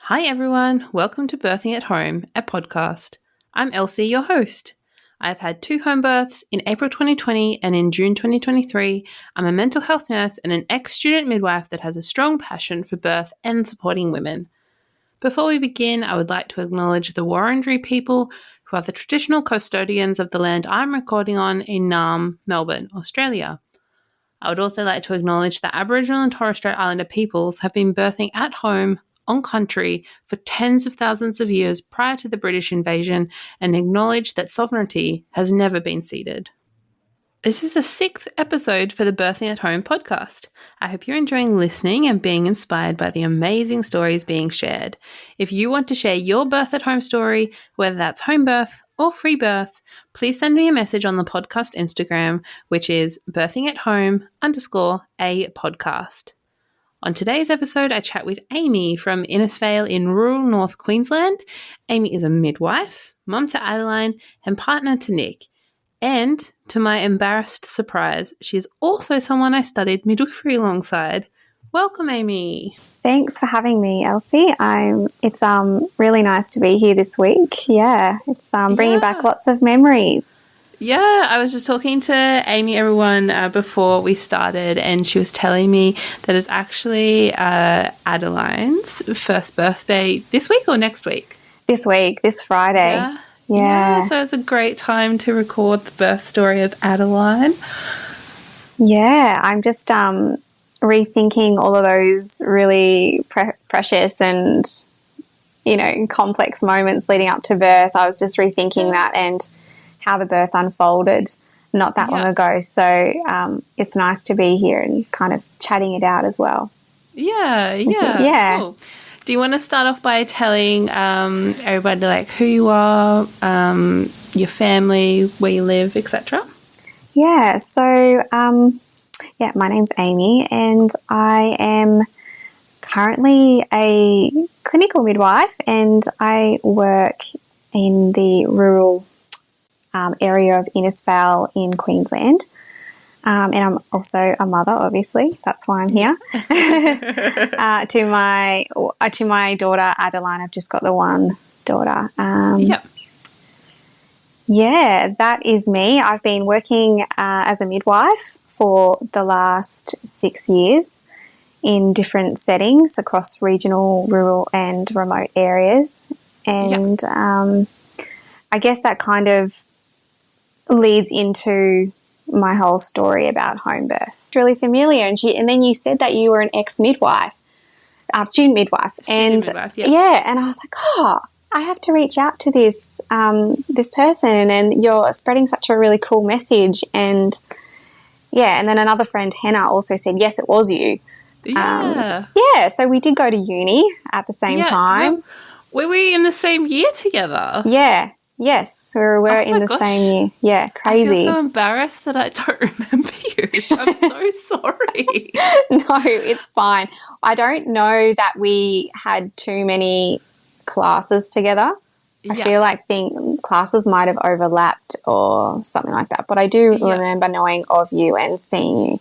Hi everyone, welcome to Birthing at Home, a podcast. I'm Elsie, your host. I've had 2 home births in April 2020 and in June 2023. I'm a mental health nurse and an ex-student midwife that has a strong passion for birth and supporting women. Before we begin, I would like to acknowledge the Wurundjeri people who are the traditional custodians of the land I'm recording on in Naarm, Melbourne, Australia. I would also like to acknowledge that Aboriginal and Torres Strait Islander peoples have been birthing at home on country for tens of thousands of years prior to the British invasion and acknowledge that sovereignty has never been ceded. This is the 6th episode for the Birthing at Home podcast. I hope you're enjoying listening and being inspired by the amazing stories being shared. If you want to share your birth at home story, whether that's home birth or free birth, please send me a message on the podcast Instagram, which is birthingathome_apodcast. On today's episode, I chat with Amy from Innisfail in rural North Queensland. Amy is a midwife, mum to Adaline, and partner to Nick. And, to my embarrassed surprise, she is also someone I studied midwifery alongside. Welcome, Amy. Thanks for having me, Elsie. It's really nice to be here this week. Yeah, it's bringing back lots of memories. Yeah, I was just talking to Amy, everyone, before we started, and she was telling me that it's actually Adaline's first birthday this week or next week? This week, this Friday. Yeah. So it's a great time to record the birth story of Adaline. Yeah, I'm just rethinking all of those really precious and, complex moments leading up to birth. I was just rethinking that and how the birth unfolded not that long ago. So it's nice to be here and kind of chatting it out as well. Yeah. Cool. Do you want to start off by telling everybody who you are, your family, where you live, etc.? Yeah. So my name's Amy, and I am currently a clinical midwife, and I work in the rural area of Innisfail in Queensland. And I'm also a mother, obviously. That's why I'm here. To my daughter, Adaline, I've just got the one daughter. Yeah, that is me. I've been working as a midwife for the last 6 years in different settings across regional, rural and remote areas. And I guess that kind of leads into my whole story about home birth. It's really familiar. And then you said that you were an ex-midwife, student midwife. And I was like, I have to reach out to this person, and you're spreading such a really cool message. And and then another friend, Hannah, also said, yes, it was you. So we did go to uni at the same time. Were we in the same year together? Yeah. Yes, we were in the same year. Yeah, crazy. I feel so embarrassed that I don't remember you. I'm so sorry. No, it's fine. I don't know that we had too many classes together. I feel like classes might have overlapped or something like that. But I do remember knowing of you and seeing you.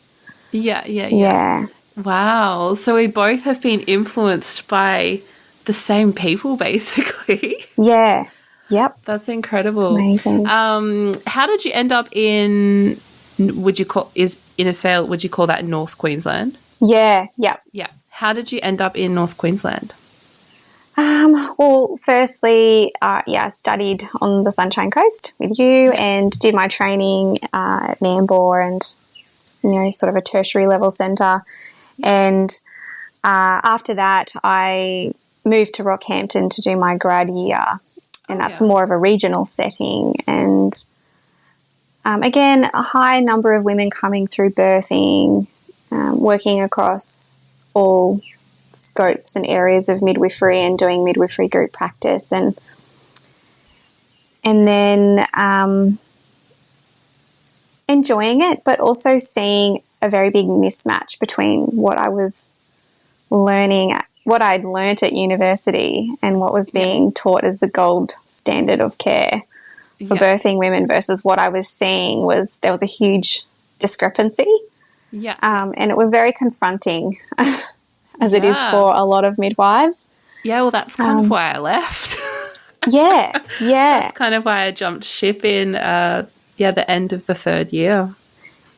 Yeah. Wow. So we both have been influenced by the same people, basically. Yeah. Yep. That's incredible. Amazing. How did you end up in, Innisfail, would you call that North Queensland? Yeah. Yep. Yeah. How did you end up in North Queensland? Well, firstly, I studied on the Sunshine Coast with you and did my training at Nambour and, sort of a tertiary level centre. And after that, I moved to Rockhampton to do my grad year. And that's more of a regional setting. And again, a high number of women coming through birthing, working across all scopes and areas of midwifery and doing midwifery group practice. And then enjoying it, but also seeing a very big mismatch between what I was learning what I'd learnt at university and what was being taught as the gold standard of care for birthing women versus what I was seeing there was a huge discrepancy. And it was very confronting as it is for a lot of midwives. Yeah, well, that's kind of why I left. Yeah, yeah. That's kind of why I jumped ship in, the end of the third year.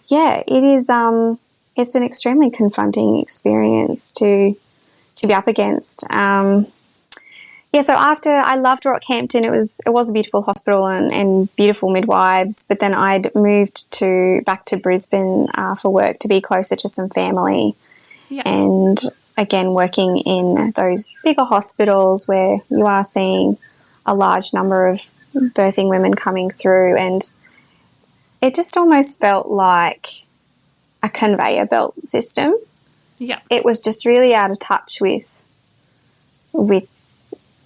Yeah, it is. It's an extremely confronting experience to be up against. So after I loved Rockhampton, it was a beautiful hospital and beautiful midwives. But then I'd moved back to Brisbane for work to be closer to some family, and again working in those bigger hospitals where you are seeing a large number of birthing women coming through, and it just almost felt like a conveyor belt system. Yeah. It was just really out of touch with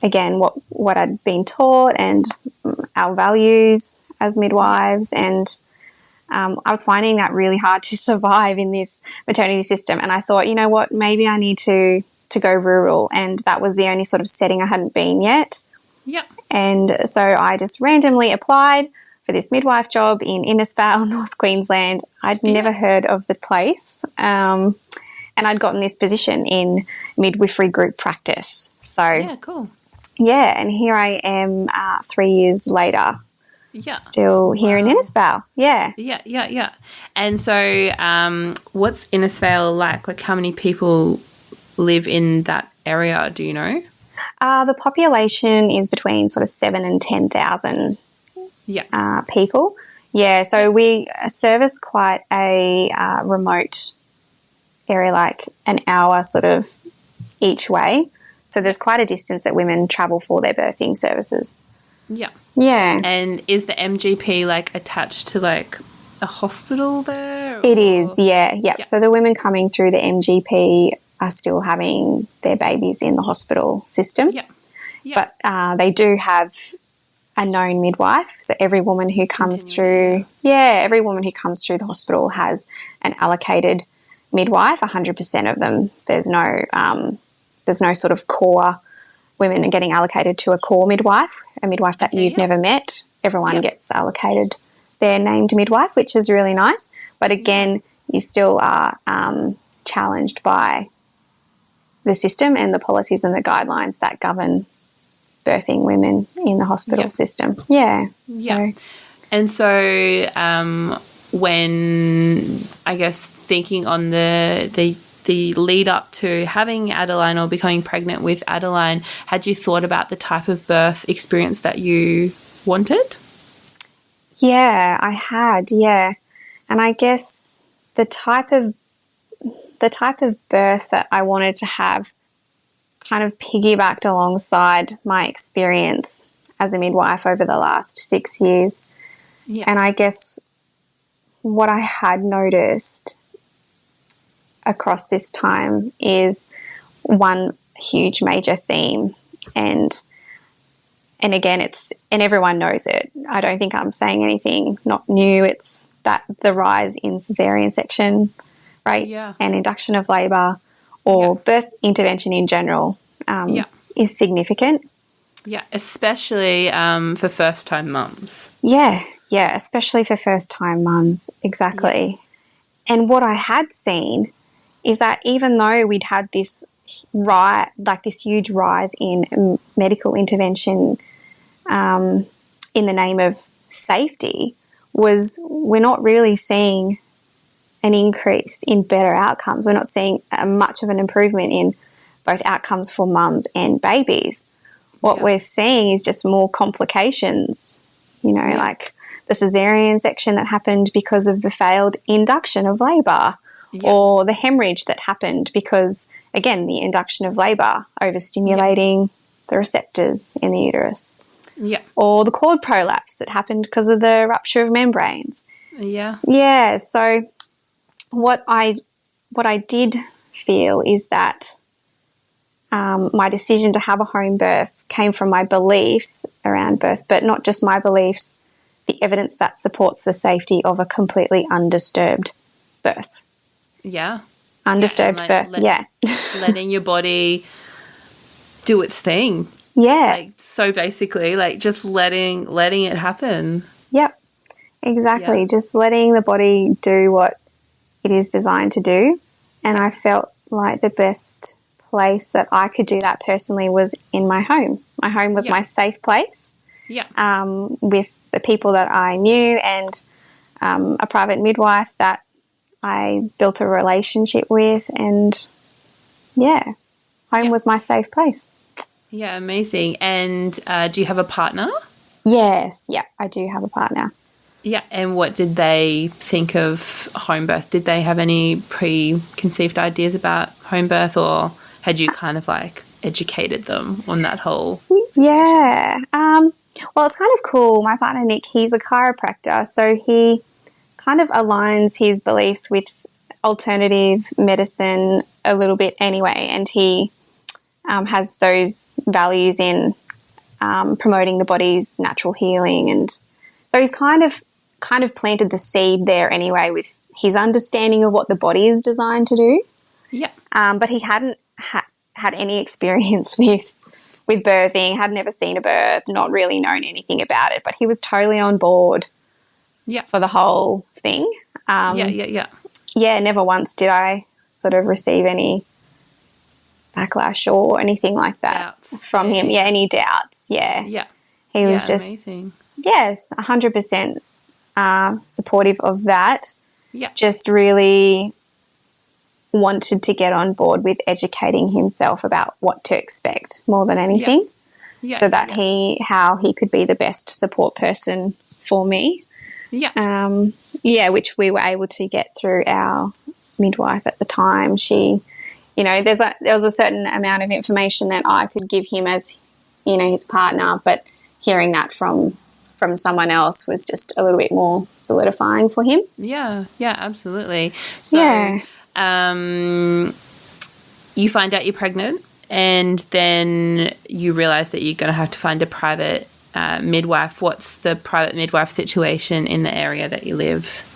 again what I'd been taught and our values as midwives, and I was finding that really hard to survive in this maternity system. And I thought, you know what, maybe I need to go rural, and that was the only sort of setting I hadn't been yet. Yeah. And so I just randomly applied for this midwife job in Innisfail, North Queensland. I'd never heard of the place, and I'd gotten this position in midwifery group practice. So yeah, cool. Yeah, and here I am 3 years later, still here in Innisfail. Yeah. Yeah. And so what's Innisfail like? Like, how many people live in that area, do you know? The population is between sort of 7,000 and 10,000 people. Yeah, so we service quite a remote area, like an hour sort of each way. So there's quite a distance that women travel for their birthing services. Yeah. Yeah. And is the MGP like attached to like a hospital there? It is, yeah. Yep. So the women coming through the MGP are still having their babies in the hospital system. Yeah. But they do have a known midwife. So every woman who comes through, every woman who comes through the hospital has an allocated midwife, 100% of them. There's no sort of core women getting allocated to a core midwife, a midwife that you've never met. Everyone gets allocated their named midwife, which is really nice. But again, you still are challenged by the system and the policies and the guidelines that govern birthing women in the hospital system. Yeah. Yeah. And so when, I guess, thinking on the lead up to having Adaline or becoming pregnant with Adaline, had you thought about the type of birth experience that you wanted? Yeah, I had, yeah. And I guess the type of birth that I wanted to have kind of piggybacked alongside my experience as a midwife over the last 6 years. Yeah. And I guess what I had noticed across this time is one huge major theme, and again, and everyone knows it. I don't think I'm saying anything not new. It's that the rise in cesarean section rates and induction of labour or birth intervention in general is significant. Yeah, especially for first-time mums. Yeah, especially for first-time mums, exactly. Yeah. And what I had seen is that even though we'd had this huge rise in medical intervention in the name of safety, we're not really seeing an increase in better outcomes. We're not seeing much of an improvement in both outcomes for mums and babies. What we're seeing is just more complications, like the cesarean section that happened because of the failed induction of labour. Or the hemorrhage that happened because, again, the induction of labour overstimulating the receptors in the uterus. Yeah. Or the cord prolapse that happened because of the rupture of membranes. Yeah. Yeah. So what I did feel is that my decision to have a home birth came from my beliefs around birth, but not just my beliefs, the evidence that supports the safety of a completely undisturbed birth. Yeah. Undisturbed birth, letting your body do its thing. Yeah. So basically, just letting it happen. Yep, exactly. Yeah. Just letting the body do what it is designed to do. And I felt like the best place that I could do that personally was in my home. My home was my safe place. Yeah. With the people that I knew and a private midwife that I built a relationship with, and home was my safe place. Yeah, amazing. And do you have a partner? Yes, I do have a partner. Yeah, and what did they think of home birth? Did they have any preconceived ideas about home birth, or had you kind of like educated them on that whole situation? Yeah. Well, it's kind of cool. My partner, Nick, he's a chiropractor, so he kind of aligns his beliefs with alternative medicine a little bit anyway, and he has those values in promoting the body's natural healing, and so he's kind of planted the seed there anyway with his understanding of what the body is designed to do. Yeah. But he hadn't had any experience with birthing, had never seen a birth, not really known anything about it, but he was totally on board for the whole thing. Yeah, never once did I sort of receive any backlash or anything like that from him. Yeah, any doubts. Yeah. Yeah. He was just, amazing. Yes, 100% supportive of that. Yeah. Just really wanted to get on board with educating himself about what to expect more than anything. Yeah. So that how he could be the best support person for me. Yeah. Which we were able to get through our midwife at the time. She, there was a certain amount of information that I could give him as, his partner, but hearing that from someone else was just a little bit more solidifying for him. Yeah, absolutely. So, you find out you're pregnant, and then you realise that you're going to have to find a private midwife. What's the private midwife situation in the area that you live?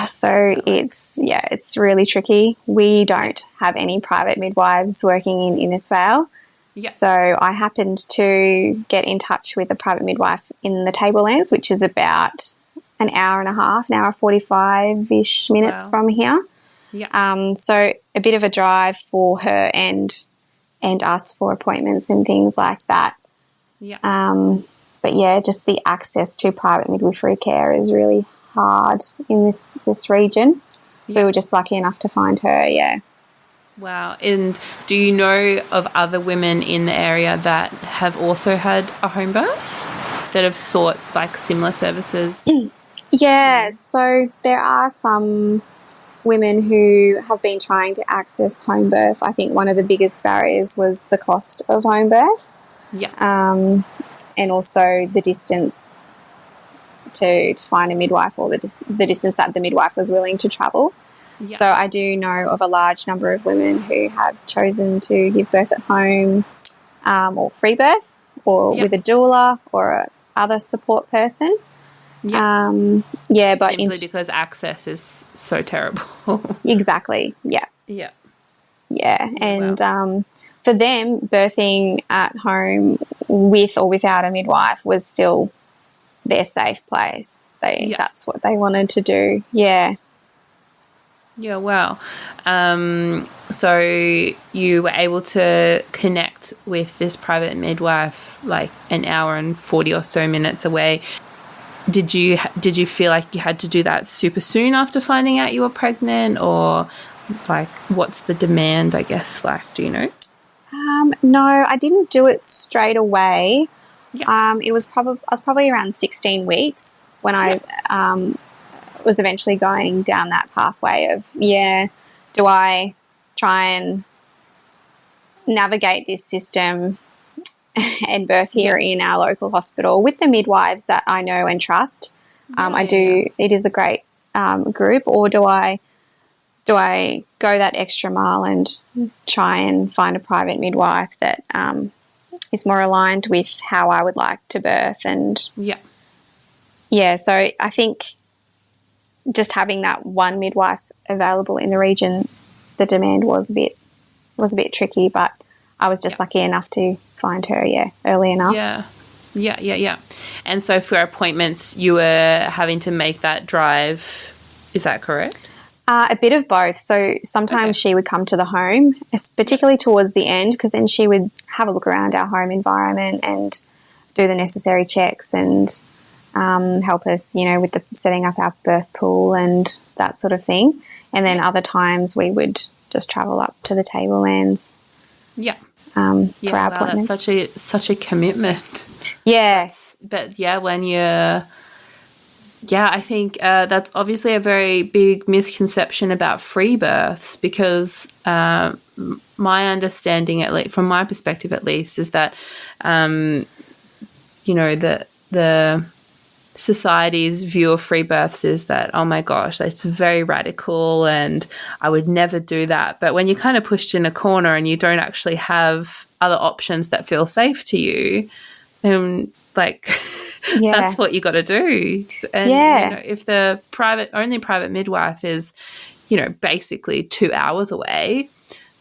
So it's really tricky. We don't have any private midwives working in Innisfail. Yeah. So I happened to get in touch with a private midwife in the Tablelands, which is about an hour and a half, an hour 45-ish minutes from here. Yeah. So a bit of a drive for her and us for appointments and things like that. Yeah. But yeah, just the access to private midwifery care is really hard in this region. Yeah. We were just lucky enough to find her. Yeah. Wow. And do you know of other women in the area that have also had a home birth that have sought like similar services? Yeah. So there are some women who have been trying to access home birth. I think one of the biggest barriers was the cost of home birth. Yeah. And also the distance to find a midwife, or the distance that the midwife was willing to travel. Yeah. So I do know of a large number of women who have chosen to give birth at home, or free birth, or with a doula or other support person. Yeah. But simply because access is so terrible. Exactly. Yeah. Yeah. Yeah. And for them, birthing at home with or without a midwife was still their safe place. That's what they wanted to do. Yeah. Yeah, wow. So you were able to connect with this private midwife like an hour and 40 or so minutes away. Did you feel like you had to do that super soon after finding out you were pregnant, or like what's the demand, I guess, like, do you know? No, I didn't do it straight away. Yeah. I was probably around 16 weeks when I was eventually going down that pathway of, do I try and navigate this system and birth here in our local hospital with the midwives that I know and trust? It is a great group, or do I go that extra mile and try and find a private midwife that is more aligned with how I would like to birth? And so I think just having that one midwife available in the region, the demand was a bit tricky, but I was just lucky enough to find her early enough. Yeah. And so for appointments you were having to make that drive, is that correct? A bit of both. So sometimes she would come to the home, particularly towards the end, because then she would have a look around our home environment and do the necessary checks and help us, with the setting up our birth pool and that sort of thing. And then other times we would just travel up to the Tablelands. Yeah. For our appointments. That's such a commitment. Yeah. But I think that's obviously a very big misconception about free births, because my understanding, at least from my perspective at least, is that the society's view of free births is that, oh my gosh, that's very radical and I would never do that. But when you're kind of pushed in a corner and you don't actually have other options that feel safe to you, then that's what you got to do. And if the only private midwife is, basically 2 hours away,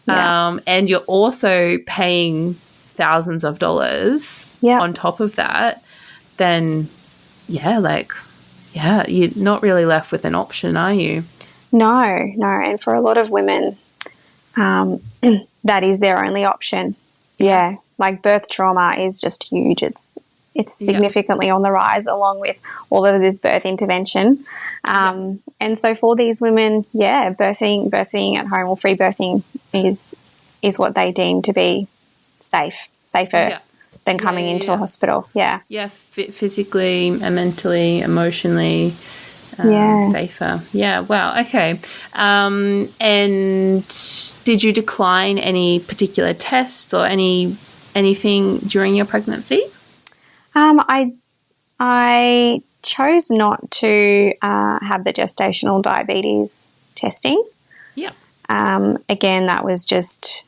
and you're also paying thousands of dollars on top of that, then you're not really left with an option, are you? No. And for a lot of women, that is their only option. Yeah. Like birth trauma is just huge. It's significantly on the rise, along with all of this birth intervention. And so for these women, birthing at home or free birthing is what they deem to be safer than coming into a hospital. Physically and mentally, emotionally safer. Wow. Okay. And did you decline any particular tests or anything during your pregnancy? I chose not to have the gestational diabetes testing. Again, that was just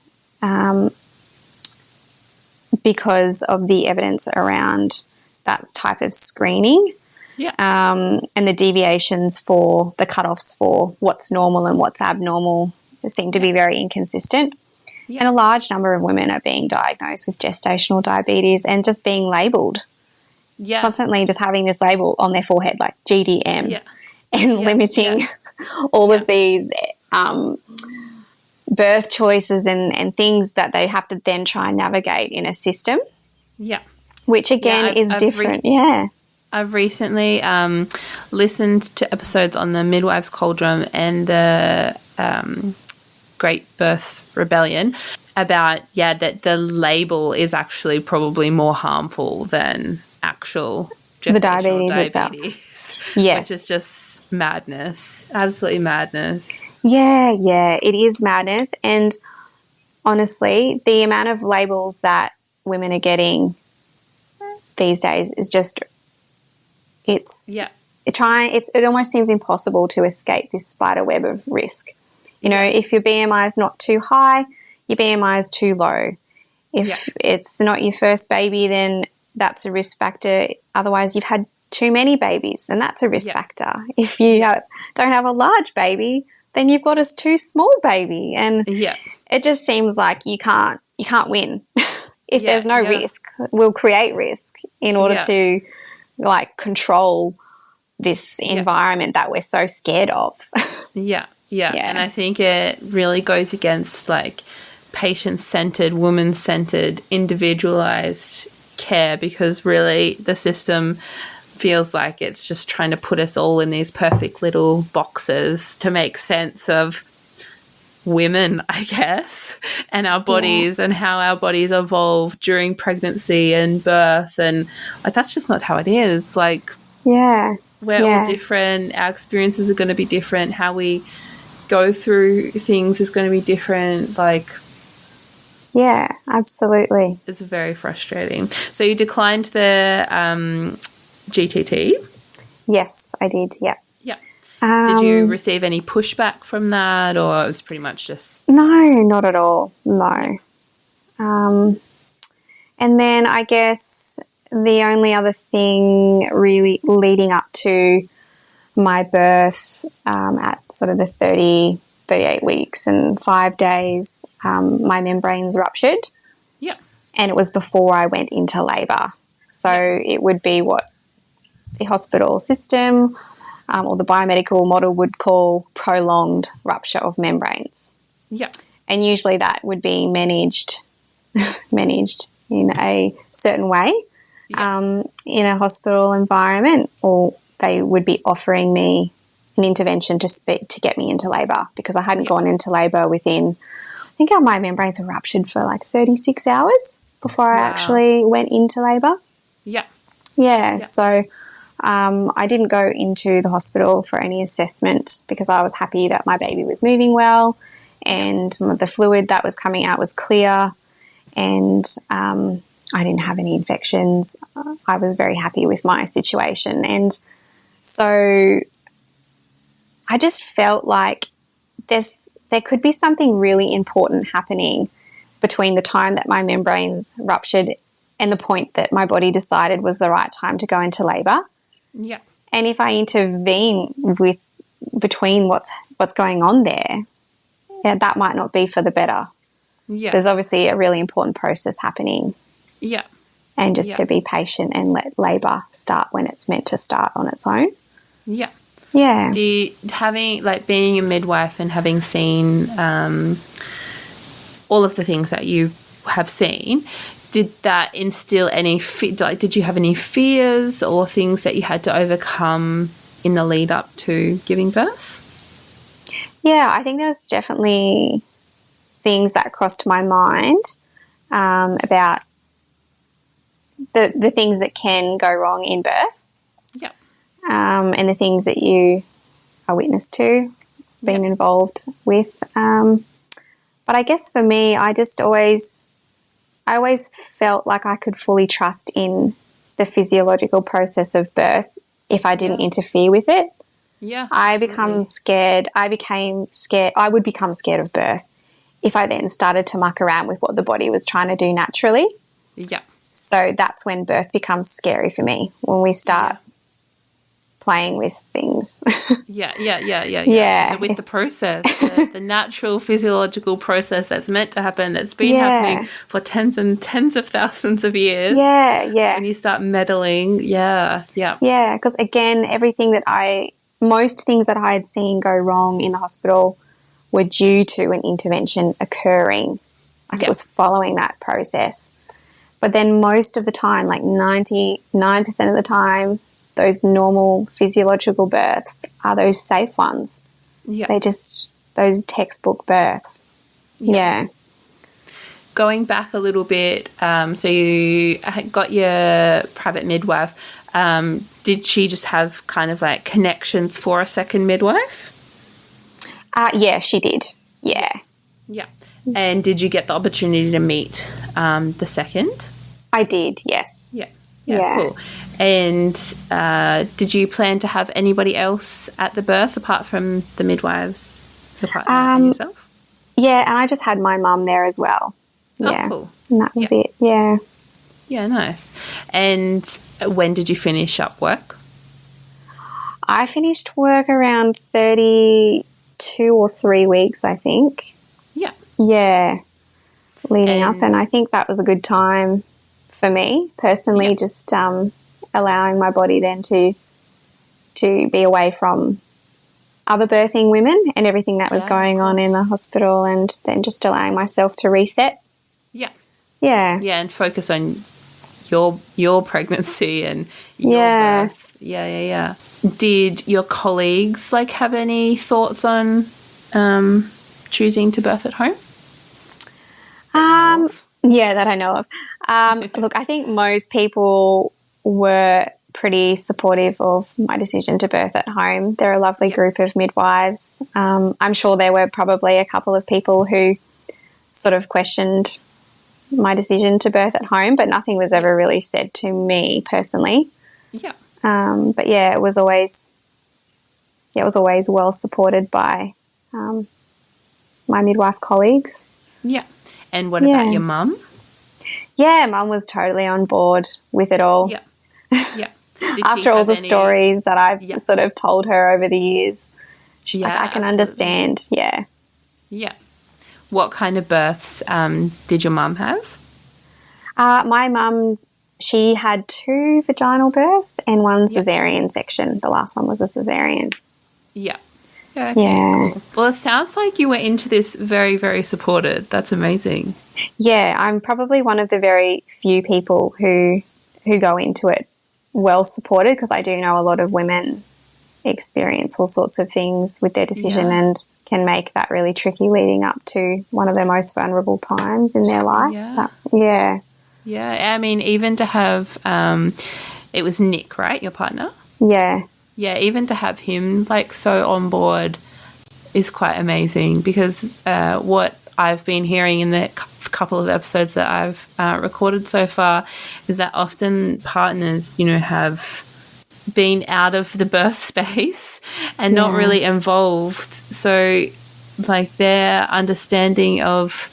because of the evidence around that type of screening. And the deviations for the cutoffs for what's normal and what's abnormal seem to be very inconsistent. And a large number of women are being diagnosed with gestational diabetes and just being labelled. Constantly just having this label on their forehead like GDM and limiting all of these birth choices and things that they have to then try and navigate in a system. Which again is different. I've recently listened to episodes on the Midwives Cauldron and the Great Birth Rebellion about that the label is actually probably more harmful than actual the diabetes itself. Which is just madness. Absolutely madness. It is madness. And honestly, the amount of labels that women are getting these days is just it almost seems impossible to escape this spider web of risk. If your BMI is not too high, your BMI is too low. If it's not your first baby, then that's a risk factor. Otherwise, you've had too many babies, and that's a risk factor. If you don't have a large baby, then you've got a too small baby, and it just seems like you can't win. If there's no risk, we'll create risk in order to control this environment that we're so scared of. And I think it really goes against patient-centered, woman-centered, individualized care, because really the system feels like it's just trying to put us all in these perfect little boxes to make sense of women, I guess, and our bodies and how our bodies evolve during pregnancy and birth, and that's just not how it is. We're all different, our experiences are going to be different, how we go through things is going to be different. Absolutely. It's very frustrating. So you declined the GTT? Yes, I did. Did you receive any pushback from that, or it was pretty much just... No, not at all. No. And then I guess the only other thing really leading up to my birth at sort of the 38 weeks and 5 days, my membranes ruptured. And it was before I went into labour. So it would be what the hospital system or the biomedical model would call prolonged rupture of membranes. Yeah. And usually that would be managed in a certain way in a hospital environment, or they would be offering me an intervention to get me into labour, because I hadn't gone into labour within, I think my membranes were ruptured for like 36 hours before I actually went into labour. Yeah. Yeah, so I didn't go into the hospital for any assessment because I was happy that my baby was moving well and the fluid that was coming out was clear, and I didn't have any infections. I was very happy with my situation. And so I just felt like there could be something really important happening between the time that my membranes ruptured and the point that my body decided was the right time to go into labour. Yeah. And if I intervene between what's going on there, that might not be for the better. Yeah. There's obviously a really important process happening. Yeah. And just to be patient and let labour start when it's meant to start on its own. Yeah. Yeah. Being a midwife and having seen all of the things that you have seen, did that instill any, did you have any fears or things that you had to overcome in the lead up to giving birth? Yeah, I think there's definitely things that crossed my mind about the things that can go wrong in birth. Yeah. And the things that you are witness to, being involved with. But I guess for me, I always felt like I could fully trust in the physiological process of birth if I didn't interfere with it. Yeah. I became scared. I would become scared of birth if I then started to muck around with what the body was trying to do naturally. Yeah. So that's when birth becomes scary for me, when we start playing with things. Yeah. With the process, the natural physiological process that's meant to happen, that's been happening for tens and tens of thousands of years. Yeah. And you start meddling. Yeah. Yeah, because again, most things that I had seen go wrong in the hospital were due to an intervention occurring. It was following that process. But then most of the time, like 99% of the time, those normal physiological births are those safe ones. Yeah. They're just those textbook births. Yeah. Going back a little bit, so you got your private midwife. Did she just have kind of like connections for a second midwife? Yeah, she did. Yeah. Yeah. And did you get the opportunity to meet the second? I did, yes. Yeah, cool. And did you plan to have anybody else at the birth apart from the midwives, your partner and yourself? Yeah, and I just had my mum there as well. Yeah. Oh, cool. And that was it, yeah. Yeah, nice. And when did you finish up work? I finished work around 32 or 3 weeks, I think. Yeah. Yeah, leading up. And I think that was a good time for me personally, just allowing my body then to be away from other birthing women and everything that was going on in the hospital, and then just allowing myself to reset. Yeah, and focus on your pregnancy and your birth. Yeah. Did your colleagues have any thoughts on choosing to birth at home? Yeah, that I know of. Look, I think most people were pretty supportive of my decision to birth at home. They're a lovely group of midwives. I'm sure there were probably a couple of people who sort of questioned my decision to birth at home, but nothing was ever really said to me personally. Yeah. But yeah, it was always well supported by my midwife colleagues. Yeah. And what about your mum? Yeah, mum was totally on board with it all. Yeah. After all the stories that I've sort of told her over the years, she's like, I can understand. Yeah. Yeah. What kind of births did your mum have? My mum she had 2 vaginal births and 1 cesarean section. The last one was a cesarean. Yeah. Yeah, okay, cool. Well, it sounds like you were into this very, very supported. That's amazing. Yeah, I'm probably one of the very few people who go into it well supported, because I do know a lot of women experience all sorts of things with their decision and can make that really tricky leading up to one of their most vulnerable times in their life. Yeah. Yeah, I mean, even to have, it was Nick, right, your partner? Yeah. Yeah, even to have him like so on board is quite amazing, because what I've been hearing in the couple of episodes that I've recorded so far is that often partners, you know, have been out of the birth space and not really involved. So like their understanding of,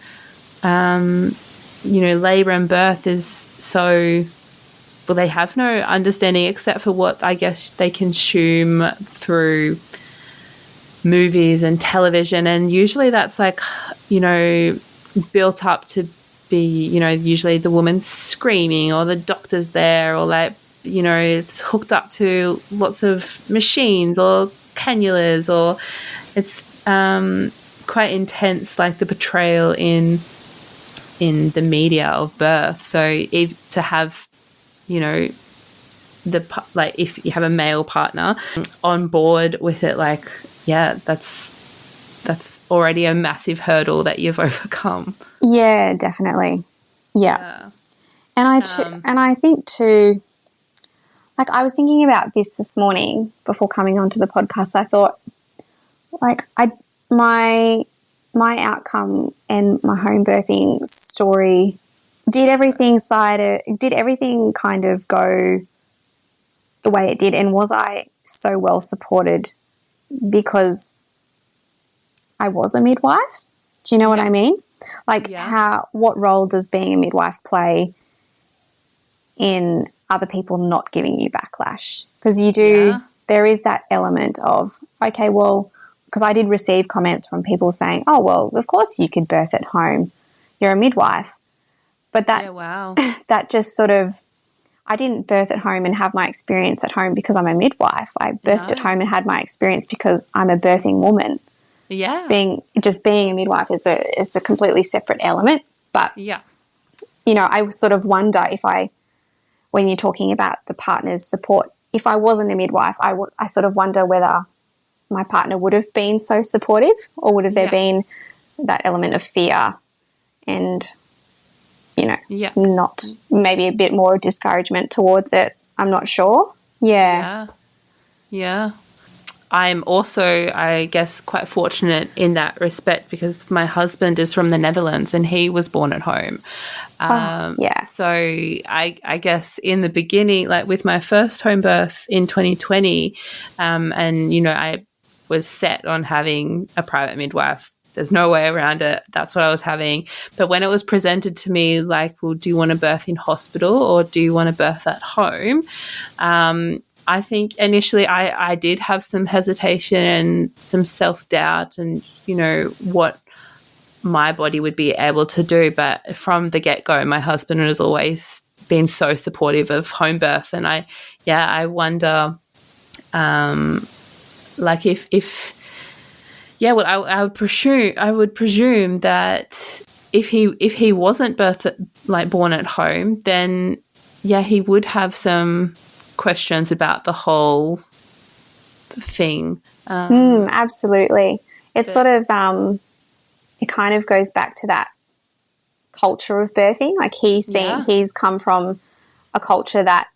you know, labour and birth is so... Well, they have no understanding except for what I guess they consume through movies and television. And usually that's like, you know, built up to be, you know, usually the woman's screaming or the doctor's there, or like, you know, it's hooked up to lots of machines or cannulas, or it's quite intense, like the portrayal in the media of birth. So to have, you know, like if you have a male partner on board with it, like, yeah, that's already a massive hurdle that you've overcome. Yeah, definitely. Yeah. And I think too, like I was thinking about this morning before coming onto the podcast. I thought, like, my outcome and my home birthing story, did everything kind of go the way it did, and was I so well supported because I was a midwife? Do you know what I mean? Like, what role does being a midwife play in other people not giving you backlash? Because you do, there is that element of, okay, well, because I did receive comments from people saying, oh, well, of course you could birth at home. You're a midwife. But that, that just sort of, I didn't birth at home and have my experience at home because I'm a midwife. I birthed at home and had my experience because I'm a birthing woman. Yeah. Being a midwife is a completely separate element. But, you know, I sort of wonder when you're talking about the partner's support, if I wasn't a midwife, I sort of wonder whether my partner would have been so supportive, or would have there been that element of fear and, you know, not maybe a bit more discouragement towards it. I'm not sure. Yeah. I'm also, I guess, quite fortunate in that respect because my husband is from the Netherlands and he was born at home. So I guess in the beginning, like with my first home birth in 2020, and, you know, I was set on having a private midwife. There's no way around it. That's what I was having. But when it was presented to me, like, well, do you want to birth in hospital or do you want to birth at home? I think initially I did have some hesitation and some self-doubt and, you know, what my body would be able to do. But from the get-go, my husband has always been so supportive of home birth. And I wonder, like I would presume that if he wasn't born at home, then he would have some questions about the whole thing. Absolutely. It's sort of it kind of goes back to that culture of birthing. Like he's come from a culture that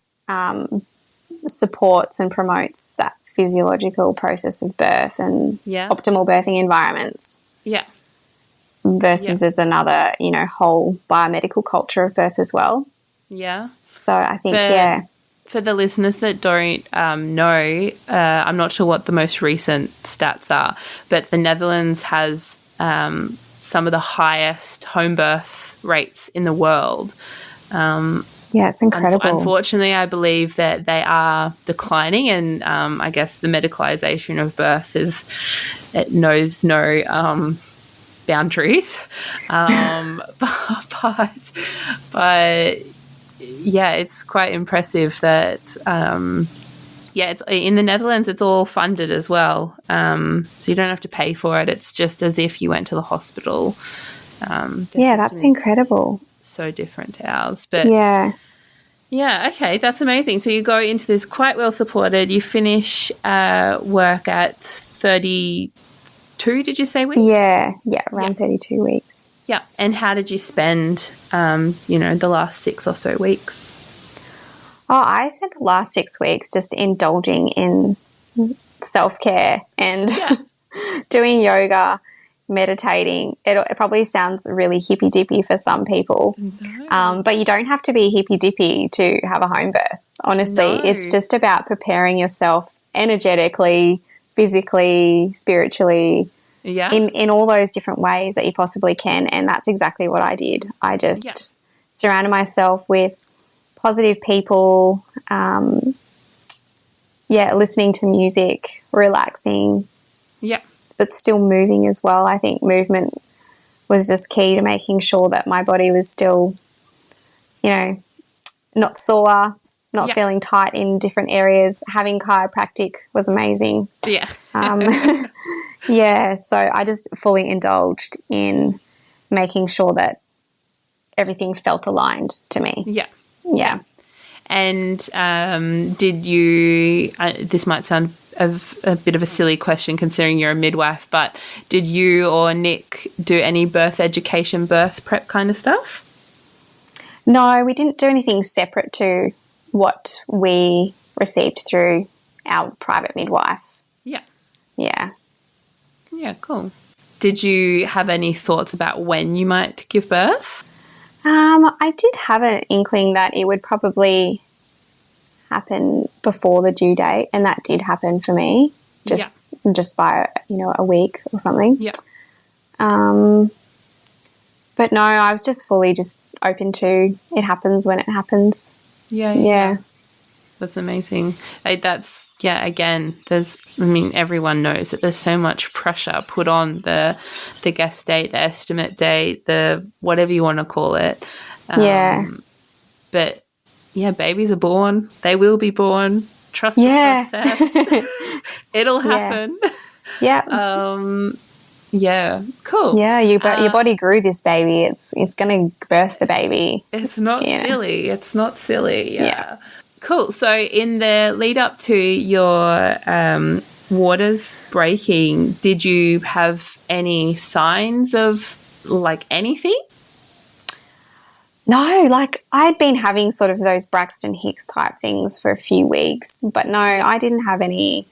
supports and promotes that physiological process of birth and optimal birthing environments. Versus there's another, you know, whole biomedical culture of birth as well. So I think, for the listeners that don't know, I'm not sure what the most recent stats are, but the Netherlands has some of the highest home birth rates in the world. It's incredible. Unfortunately, I believe that they are declining, and I guess the medicalisation of birth it knows no boundaries. But yeah, it's quite impressive that, it's in the Netherlands, it's all funded as well. So you don't have to pay for it. It's just as if you went to the hospital. That's incredible. So different to ours. But yeah, okay, that's amazing. So you go into this quite well supported. You finish work at 32, did you say weeks? Yeah, around 32 weeks. Yeah. And how did you spend, the last 6 or so weeks? Oh, I spent the last 6 weeks just indulging in self-care and doing yoga, meditating. It probably sounds really hippy-dippy for some people, but you don't have to be hippy-dippy to have a home birth. Honestly, it's just about preparing yourself energetically, physically, spiritually, in all those different ways that you possibly can, and that's exactly what I did. I just surrounded myself with positive people, listening to music, relaxing, but still moving as well. I think movement was just key to making sure that my body was still, not sore, not feeling tight in different areas. Having chiropractic was amazing. Yeah. So I just fully indulged in making sure that everything felt aligned to me. Yeah. And did you, this might sound a bit of a silly question considering you're a midwife, but did you or Nick do any birth education, birth prep kind of stuff? No, we didn't do anything separate to what we received through our private midwife. Yeah, cool. Did you have any thoughts about when you might give birth? I did have an inkling that it would probably happen before the due date, and that did happen for me, just by a week or something. But no, I was just fully just open to it happens when it happens. Yeah. That's amazing. Again, everyone knows that there's so much pressure put on the guest date, the estimate date, the whatever you want to call it. But babies are born. They will be born. Trust the process. It'll happen. Cool. Yeah, your body grew this baby. It's going to birth the baby. It's not silly. It's not silly. Yeah. Cool. So in the lead up to your waters breaking, did you have any signs of anything? No, I'd been having sort of those Braxton Hicks type things for a few weeks, but no, I didn't have any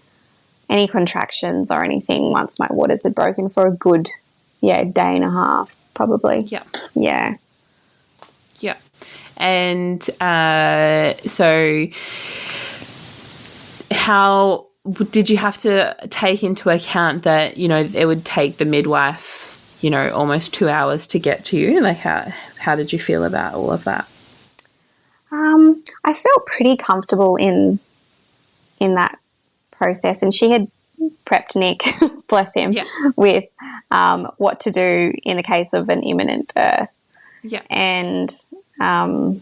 contractions or anything once my waters had broken for a good, day and a half, probably. Yeah. And so how did you have to take into account that, it would take the midwife, almost 2 hours to get to you? How did you feel about all of that? I felt pretty comfortable in that process, and she had prepped Nick, bless him, with what to do in the case of an imminent birth. And and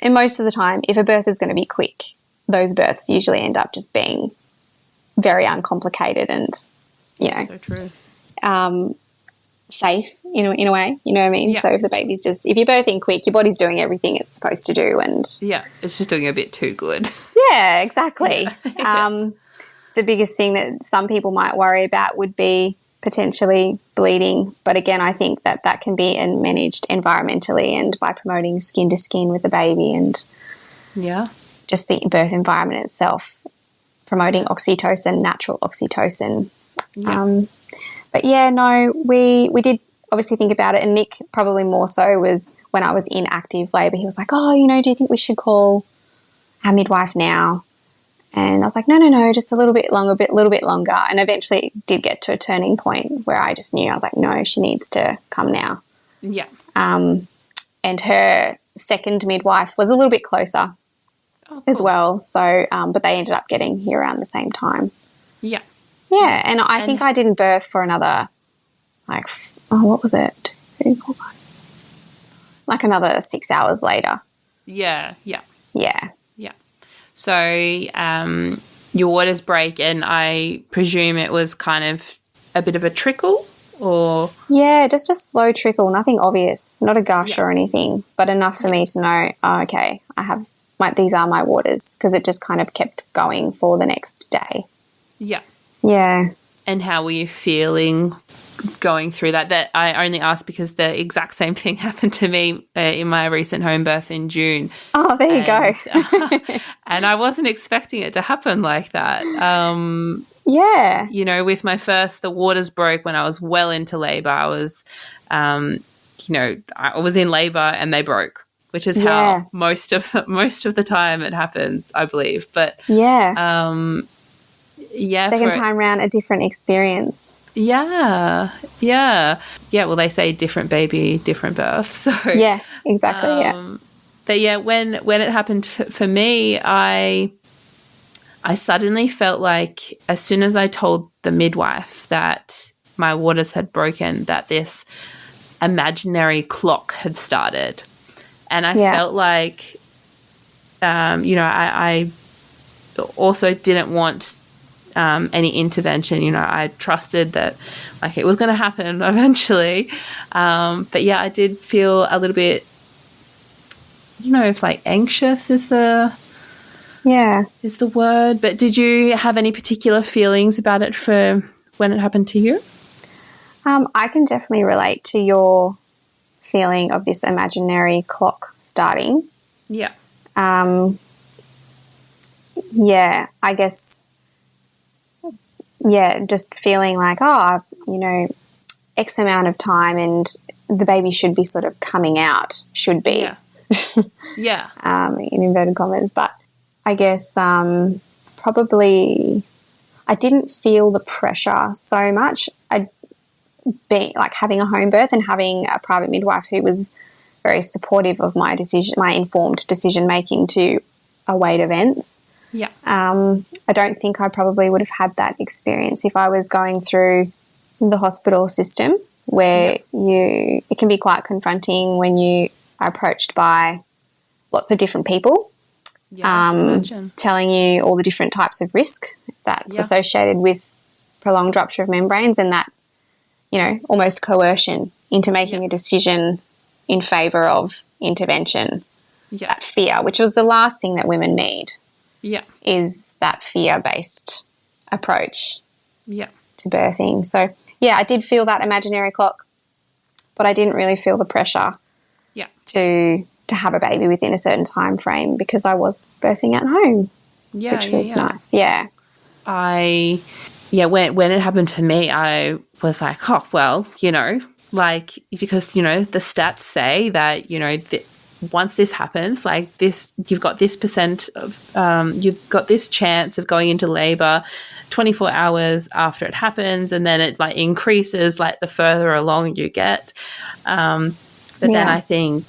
most of the time, if a birth is going to be quick, those births usually end up just being very uncomplicated and, so true. Safe in a way, you know what I mean? So if the baby's if you're birthing quick, your body's doing everything it's supposed to do, and it's just doing a bit too good. Yeah, exactly. The biggest thing that some people might worry about would be potentially bleeding, but again, I think that can be managed environmentally and by promoting skin to skin with the baby, and just the birth environment itself, promoting oxytocin, natural oxytocin. But we did obviously think about it, and Nick probably more so was when I was in active labour. He was like, do you think we should call our midwife now? And I was like, no, just a little bit longer. And eventually it did get to a turning point where I just knew, I was like, no, she needs to come now. And her second midwife was a little bit closer as well. So, but they ended up getting here around the same time. And I think I didn't birth for another, what was it? 3, 4, 5. like another 6 hours later. Yeah. Yeah. Yeah. So your waters break, and I presume it was kind of a bit of a trickle, or? Yeah, just a slow trickle, nothing obvious, not a gush Yeah. or anything, but enough for me to know, oh, okay, these are my waters, because it just kind of kept going for the next day. Yeah. Yeah. And how were you feeling going through that? That I only asked because the exact same thing happened to me in my recent home birth in June. Oh, there you go. And I wasn't expecting it to happen like that. Yeah. You know, with my first, the waters broke when I was well into labour. I was, I was in labour and they broke, which is how most of the time it happens, I believe. But yeah. Second time round, a different experience. Yeah. Well, they say different baby, different birth. So yeah, exactly. But yeah, when it happened for me, I suddenly felt like as soon as I told the midwife that my waters had broken, that this imaginary clock had started, and I felt like, I also didn't want any intervention. You know, I trusted that like it was going to happen eventually. But yeah, I did feel a little bit, I don't know if like anxious is the word, but did you have any particular feelings about it for when it happened to you? I can definitely relate to your feeling of this imaginary clock starting. Yeah. Yeah, I guess, just feeling like, X amount of time and the baby should be sort of coming out, should be. Yeah. In inverted commas. But I guess probably I didn't feel the pressure so much. Having a home birth and having a private midwife who was very supportive of my informed decision making to await events. Yeah. I don't think I probably would have had that experience if I was going through the hospital system, where it can be quite confronting when you are approached by lots of different people, telling you all the different types of risk that's associated with prolonged rupture of membranes, and that, almost coercion into making a decision in favour of intervention. Yeah. That fear, which was the last thing that women need. Yeah. Is that fear-based approach to birthing. So, I did feel that imaginary clock, but I didn't really feel the pressure to have a baby within a certain time frame, because I was birthing at home, which was nice. Yeah. When it happened for me, I was like, oh, well, because, the stats say that, once this happens, like this, you've got this percent of, you've got this chance of going into labour 24 hours after it happens, and then it like increases like the further along you get. Then I think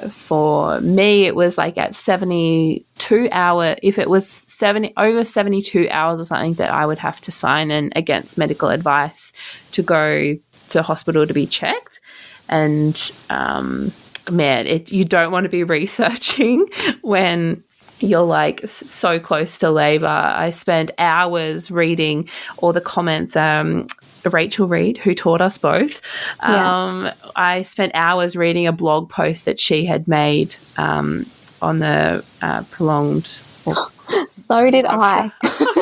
for me, it was like at 72 hour, if it was over 72 hours or something, that I would have to sign in against medical advice to go to hospital to be checked. And, you don't want to be researching when you're like so close to labour. I spent hours reading all the comments. Rachel Reed, who taught us both, I spent hours reading a blog post that she had made on the prolonged. So did I.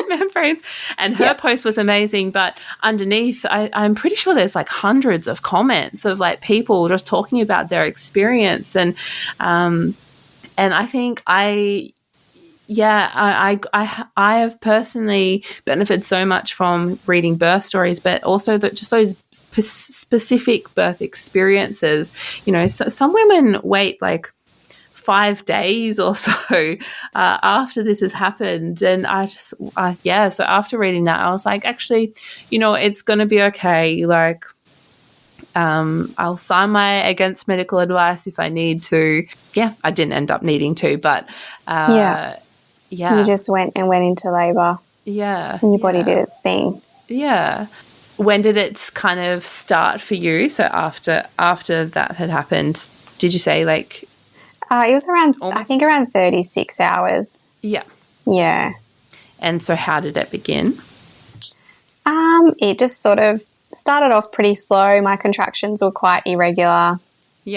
Membranes, and her post was amazing. But underneath, I'm pretty sure there's like hundreds of comments of like people just talking about their experience, and I think I have personally benefited so much from reading birth stories, but also just those specific birth experiences. Some women wait like 5 days or so after this has happened, and so after reading that, I was like, actually, it's going to be okay. Like, I'll sign my against medical advice if I need to. I didn't end up needing to, but you just went into labour. Yeah. And your body did its thing. Yeah. When did it kind of start for you? So after that had happened, did you say like? It was around, Almost? I think around 36 hours. Yeah. Yeah. And so how did it begin? It just sort of started off pretty slow. My contractions were quite irregular,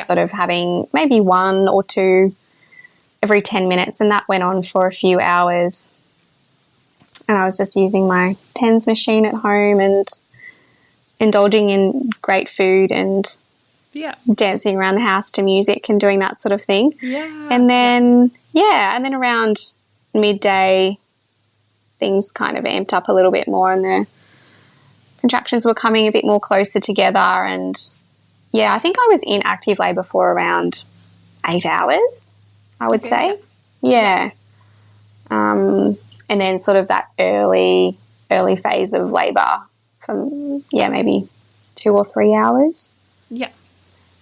sort of having maybe 1 or 2 every 10 minutes, and that went on for a few hours. And I was just using my TENS machine at home and indulging in great food and dancing around the house to music and doing that sort of thing. Yeah. And then, and then around midday, things kind of amped up a little bit more and the contractions were coming a bit more closer together. And, I think I was in active labour for around 8 hours, I would say. Yeah. And then sort of that early phase of labour from, maybe 2 or 3 hours. Yeah.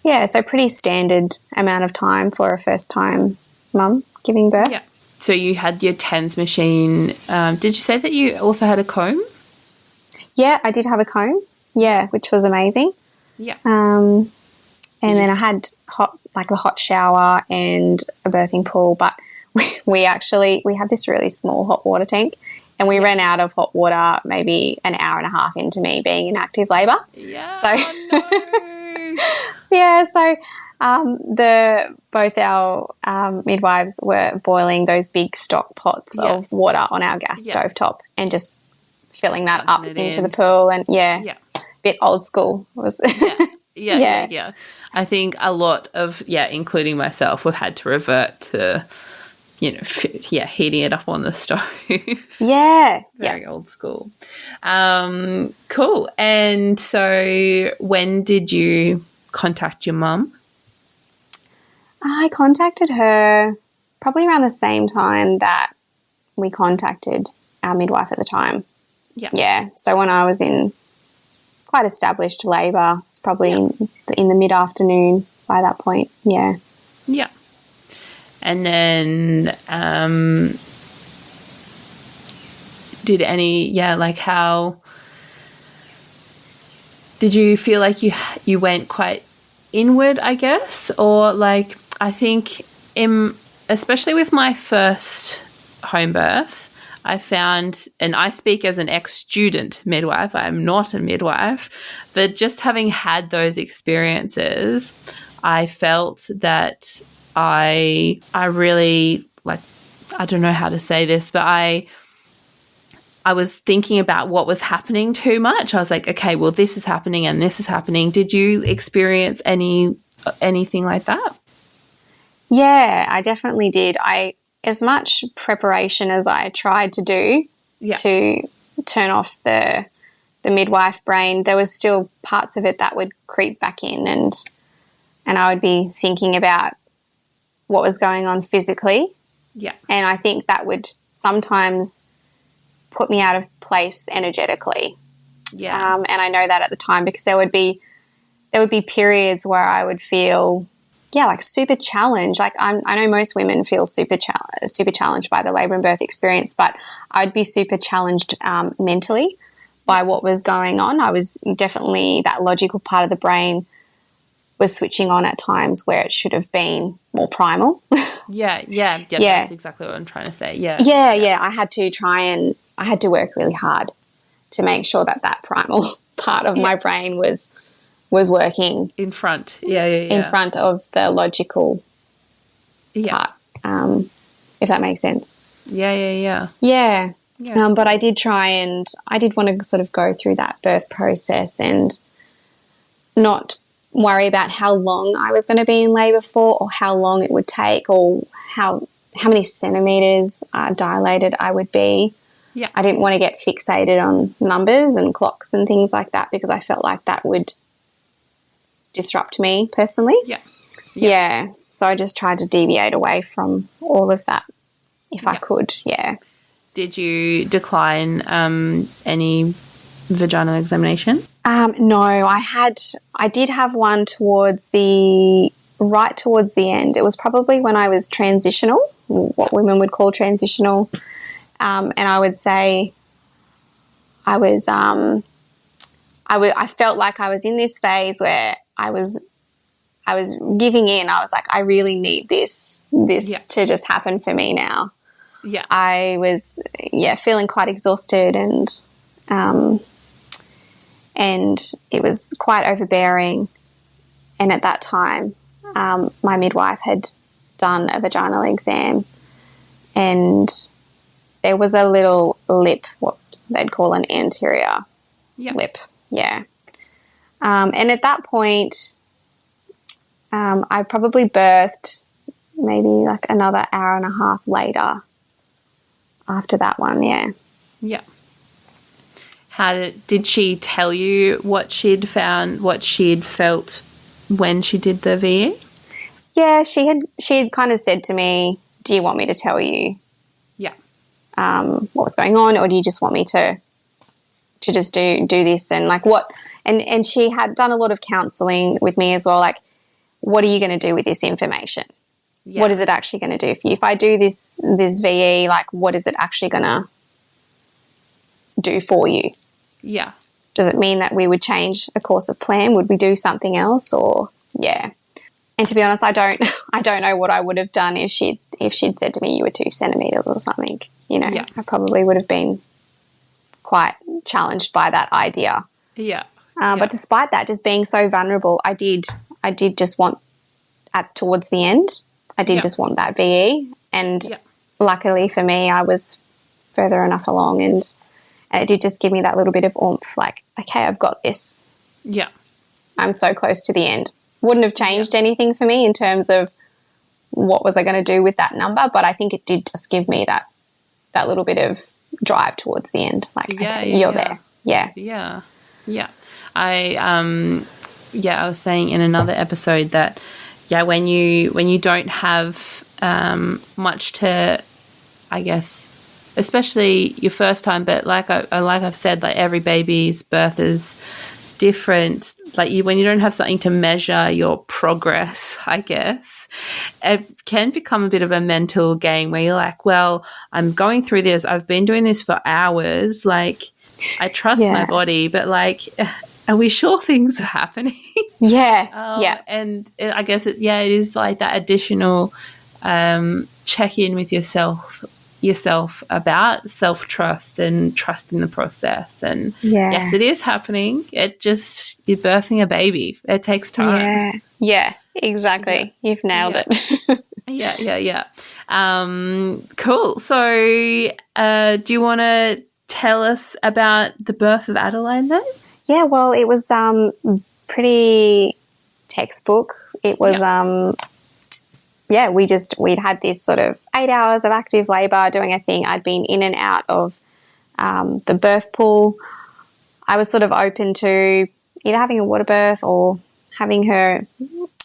Yeah, so pretty standard amount of time for a first-time mum giving birth. Yeah. So you had your TENS machine. Did you say that you also had a comb? Yeah, I did have a comb, which was amazing. Yeah. And then I had a hot shower and a birthing pool, but we had this really small hot water tank and we ran out of hot water maybe an hour and a half into me being in active labour. Yeah. So, both our midwives were boiling those big stock pots of water on our gas stovetop and just filling that up into the pool and bit old school. It was yeah. I think a lot of including myself, we've had to revert to heating it up on the stove. Very old school. Cool. And so when did you contact your mum? I contacted her probably around the same time that we contacted our midwife at the time. Yeah. So when I was in quite established labour, it's probably in the mid-afternoon by that point. Yeah. Yeah. And then did how did you feel like you went quite inward, I guess? Or like, I think especially with my first home birth, I found, and I speak as an ex-student midwife, I'm not a midwife, but just having had those experiences, I felt that I really, like, I don't know how to say this, but I was thinking about what was happening too much. I was like, okay, well, this is happening and this is happening. Did you experience anything like that? Yeah, I definitely did. As much preparation as I tried to do to turn off the midwife brain, there was still parts of it that would creep back in and I would be thinking about what was going on physically. Yeah. And I think that would sometimes put me out of place energetically. Yeah. And I know that at the time because there would be periods where I would feel like super challenged. Like I know most women feel super challenged by the labour and birth experience, but I'd be super challenged mentally by what was going on. I was definitely, that logical part of the brain was switching on at times where it should have been more primal. Yeah. That's exactly what I'm trying to say. Yeah. I had to work really hard to make sure that primal part of my brain was working in front. In front of the logical part, if that makes sense. Yeah. But I did want to sort of go through that birth process and not worry about how long I was going to be in labour for or how long it would take or how many centimetres dilated I would be. Yeah. I didn't want to get fixated on numbers and clocks and things like that because I felt like that would disrupt me personally. Yeah. So I just tried to deviate away from all of that if I could. Yeah. Did you decline any vaginal examination? No, I did have one towards the end. It was probably when I was transitional, what women would call transitional. And I would say I felt like I was in this phase where I was giving in. I was like, I really need this to just happen for me now. Yeah. I was, feeling quite exhausted and it was quite overbearing. And at that time, my midwife had done a vaginal exam and there was a little lip, what they'd call an anterior lip. Yeah. And at that point, I probably birthed maybe like another hour and a half later after that one, yeah. Yeah. Did she tell you what she'd found, what she'd felt when she did the VE? Yeah, she had kind of said to me, do you want me to tell you what was going on, or do you just want me to just do this and like what? And she had done a lot of counselling with me as well, like, what are you going to do with this information? Yeah. What is it actually going to do for you? If I do this VE, like, what is it actually going to do for you? Yeah. Does it mean that we would change a course of plan? Would we do something else? Or, yeah. And to be honest, I don't know what I would have done if she'd said to me, you were 2 centimetres or something. You know, I probably would have been quite challenged by that idea. Yeah. But despite that, just being so vulnerable, I did just want towards the end, I did just want that VE. And luckily for me, I was further enough along and it did just give me that little bit of oomph, like, okay, I've got this. Yeah. I'm so close to the end. Wouldn't have changed anything for me in terms of what was I going to do with that number, but I think it did just give me that little bit of drive towards the end. Like, you're there. Yeah. Yeah. Yeah. I was saying in another episode that, when you don't have much to, I guess, especially your first time, but like I've said, like every baby's birth is different. Like when you don't have something to measure your progress, I guess, it can become a bit of a mental game where you're like, well, I'm going through this. I've been doing this for hours. Like, I trust my body, but like, are we sure things are happening? Yeah. And I guess it is like that additional check in with yourself about self-trust and trust in the process. And yes, it is happening. You're birthing a baby. It takes time. Yeah, exactly. You've nailed it. Yeah. Cool. So do you want to tell us about the birth of Adaline then? Yeah, well, it was pretty textbook. It was we'd had this sort of 8 hours of active labour doing a thing. I'd been in and out of the birth pool. I was sort of open to either having a water birth or having her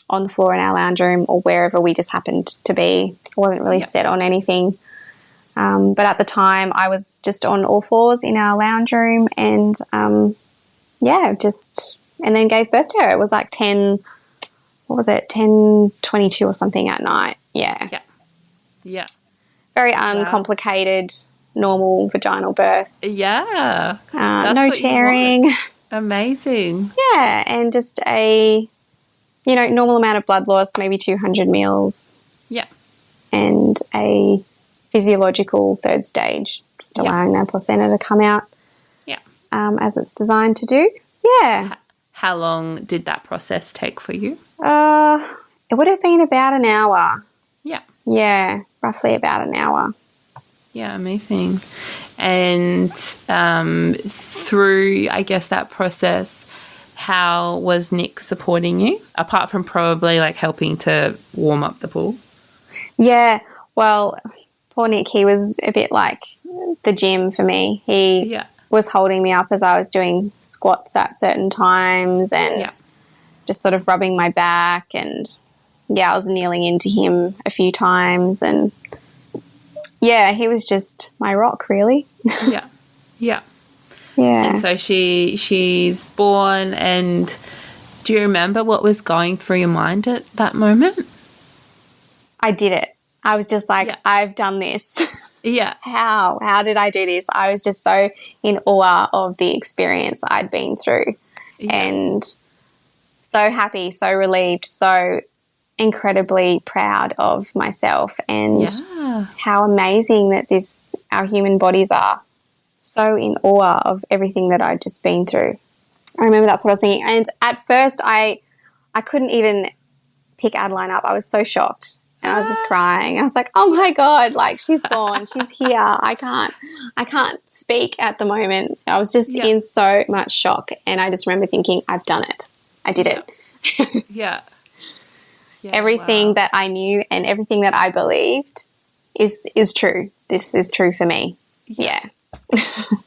on the floor in our lounge room or wherever we just happened to be. I wasn't really set on anything. But at the time I was just on all fours in our lounge room and and then gave birth to her. It was like 10:22 or something at night. Yeah. Very uncomplicated, normal vaginal birth. Yeah. No tearing. Amazing. Yeah, and just a, normal amount of blood loss, maybe 200 mils. Yeah. And a physiological third stage, just allowing that placenta to come out. Yeah. As it's designed to do. Yeah. How long did that process take for you? It would have been about an hour. Yeah. Yeah, roughly about an hour. Yeah, amazing. And through, I guess, that process, how was Nick supporting you, apart from probably like helping to warm up the pool? Yeah, well, poor Nick, he was a bit like the gym for me. He was holding me up as I was doing squats at certain times and just sort of rubbing my back, and I was kneeling into him a few times, and he was just my rock, really. Yeah. And so she's born, and do you remember what was going through your mind at that moment? I did it. I was just like, I've done this. Yeah. How did I do this? I was just so in awe of the experience I'd been through. And so happy, so relieved, so incredibly proud of myself and how amazing that our human bodies are. So in awe of everything that I'd just been through. I remember that's what I was thinking. And at first I couldn't even pick Adaline up. I was so shocked. And I was just crying. I was like, oh my God, like she's born, she's here. I can't speak at the moment. I was just in so much shock. And I just remember thinking, I've done it. I did it. Yeah. Everything that I knew and everything that I believed is true. This is true for me. Yeah.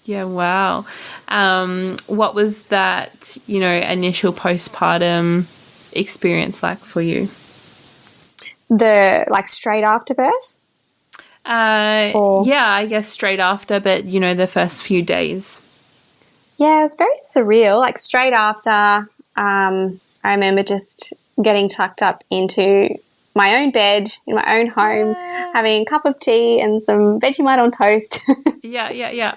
Yeah, wow. What was that, initial postpartum experience like for you? Straight after birth? Yeah, I guess straight after, but, the first few days. Yeah, it was very surreal. Like straight after, I remember just getting tucked up into my own bed in my own home, having a cup of tea and some Vegemite on toast. Yeah.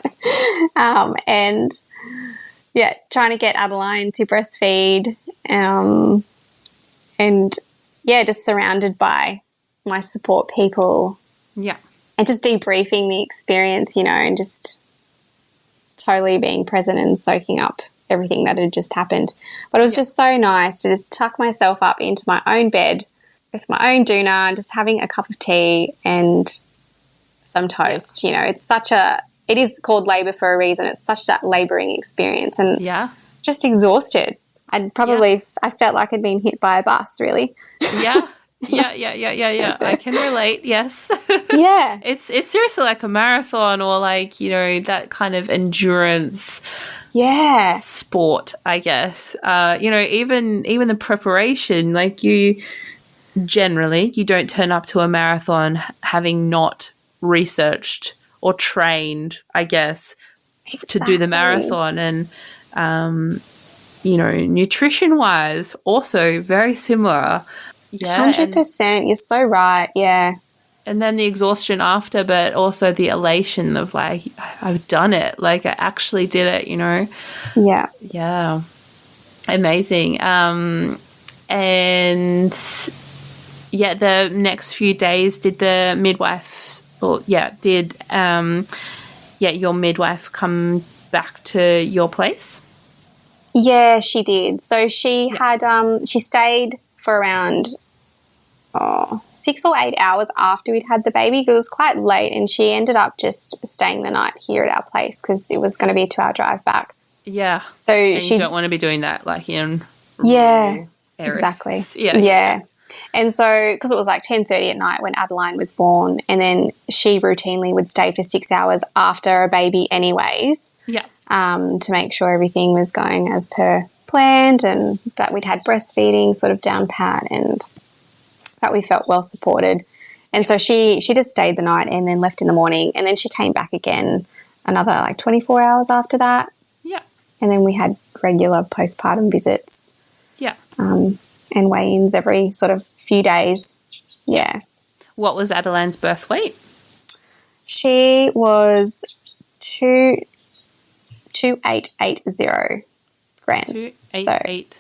And, trying to get Adaline to breastfeed and, just surrounded by my support people. Yeah. And just debriefing the experience, and just totally being present and soaking up everything that had just happened. But it was just so nice to just tuck myself up into my own bed with my own doona and just having a cup of tea and some toast. It is called labour for a reason. It's such that labouring experience and just exhausted. I felt like I'd been hit by a bus, really. Yeah. I can relate. Yes. Yeah. It's seriously like a marathon or like, that kind of endurance sport, I guess. Even the preparation, like you don't turn up to a marathon having not researched or trained, I guess, to do the marathon. And, nutrition-wise, also very similar. Yeah, 100%. You're so right. Yeah. And then the exhaustion after, but also the elation of like, I've done it. Like I actually did it, Yeah. Yeah. Amazing. And the next few days, did the midwife, your midwife come back to your place? Yeah, she did. So she had, she stayed for around 6 or 8 hours after we'd had the baby. It was quite late and she ended up just staying the night here at our place because it was going to be a 2-hour drive back. Yeah. So you don't want to be doing that like in areas. Exactly. Yeah. And so because it was like 10:30 at night when Adaline was born and then she routinely would stay for 6 hours after a baby anyways. Yeah. To make sure everything was going as per planned and that we'd had breastfeeding sort of down pat and that we felt well supported. And so she just stayed the night and then left in the morning and then she came back again another like 24 hours after that. Yeah. And then we had regular postpartum visits. Yeah. And weigh-ins every sort of few days. Yeah. What was Adeline's birth weight? She was 2880 grams. 288.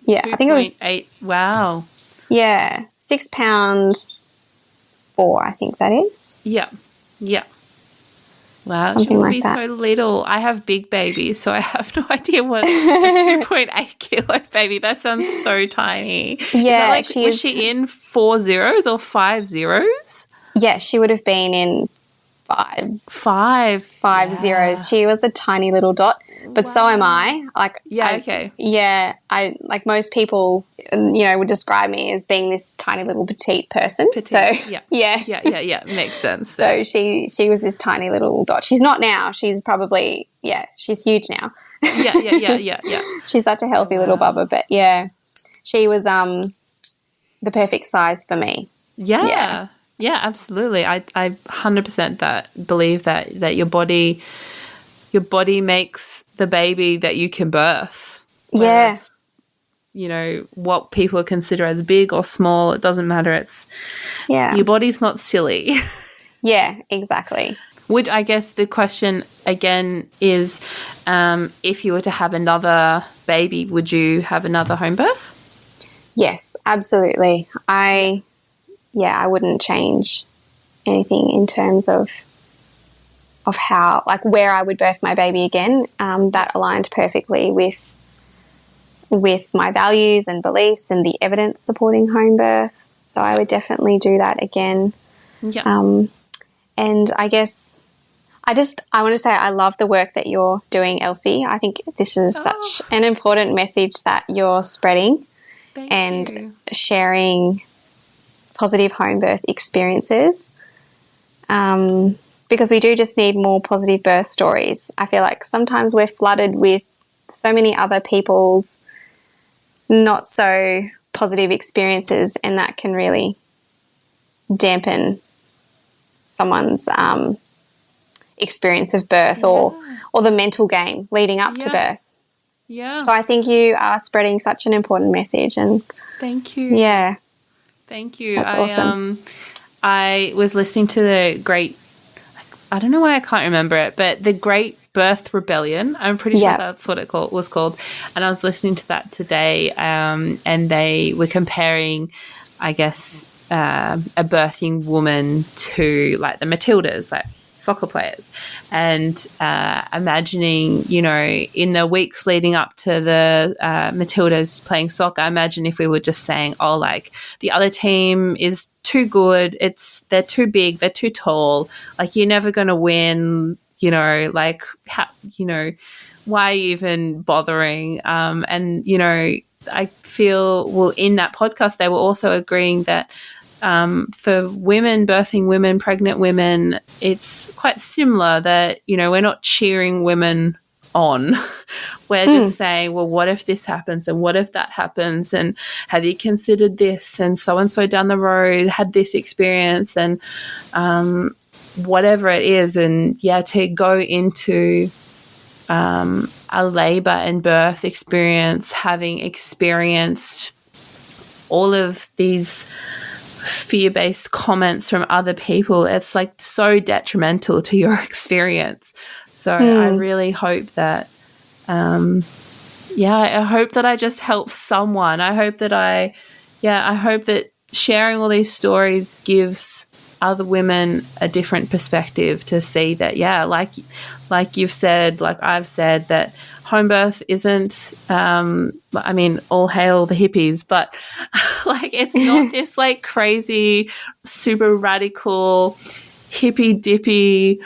Yeah, I think it was 8. Wow. Yeah, £6.4, I think that is. Yeah. Wow, something she would like be that. so little. I have big babies, so I have no idea what a 2.8 kilo baby. That sounds so tiny. Yeah, was she in 4 zeros or 5 zeros? Yeah, she would have been in five zeros. She was a tiny little dot, but so am I. Okay. Yeah, I like most people, would describe me as being this tiny little petite person. So yeah, makes sense. So she was this tiny little dot. She's not now. She's probably she's huge now. Yeah. She's such a healthy little bubba, but yeah, she was the perfect size for me. Yeah, absolutely. I 100% believe that your body makes the baby that you can birth. Yeah. What people consider as big or small, it doesn't matter. Your body's not silly. Yeah, exactly. I guess the question again is, if you were to have another baby, would you have another home birth? Yes, absolutely. I wouldn't change anything in terms of how, like, where I would birth my baby again. That aligned perfectly with my values and beliefs and the evidence supporting home birth. So I would definitely do that again. Yeah. And I guess I want to say I love the work that you're doing, Elsie. I think this is such an important message that you're spreading and sharing positive home birth experiences. Because we do just need more positive birth stories. I feel like sometimes we're flooded with so many other people's not so positive experiences, and that can really dampen someone's experience of birth or the mental game leading up to birth. Yeah. So I think you are spreading such an important message, and thank you. Yeah. Thank you. That's awesome. I was listening to the great, I don't know why I can't remember it, but the Great Birth Rebellion. I'm pretty sure that's what it was called. And I was listening to that today, and they were comparing, I guess, a birthing woman to like the Matildas, like soccer players, and imagining, you know, in the weeks leading up to the Matildas playing soccer, I imagine if we were just saying, oh, like the other team is too good, they're too big, they're too tall, like you're never going to win, you know, like, why even bothering? And, you know, I feel, well, in that podcast, they were also agreeing that for women, birthing women, pregnant women, it's quite similar that, you know, we're not cheering women on. We're just saying, well, what if this happens and what if that happens, and have you considered this, and so down the road had this experience, and whatever it is. And to go into a labour and birth experience, having experienced all of these fear-based comments from other people, it's like so detrimental to your experience. So I really hope that I hope that I just help someone. I hope that sharing all these stories gives other women a different perspective to see that, like you've said, like I've said, that home birth isn't, I mean, all hail the hippies, but like it's not this like crazy, super radical, hippy dippy